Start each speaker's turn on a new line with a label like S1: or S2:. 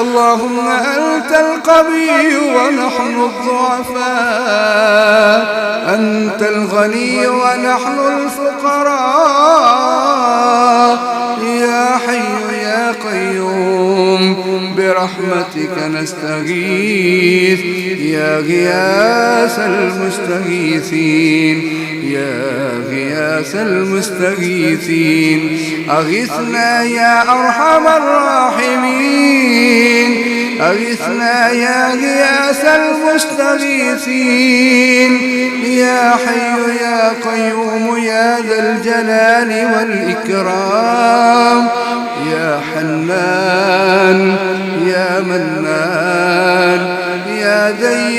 S1: اللهم أنت القوي ونحن الضعفاء، أنت الغني ونحن الفقراء، يا حي يا قيوم برحمتك نستغيث، يا غياث المستغيثين، يا غياث المستغيثين، أغثنا يا أرحم الراحمين، أغثنا يا غياث المستغيثين، يا حي يا قيوم يا ذا الجلال والإكرام، يا حنان يا منان يا ديان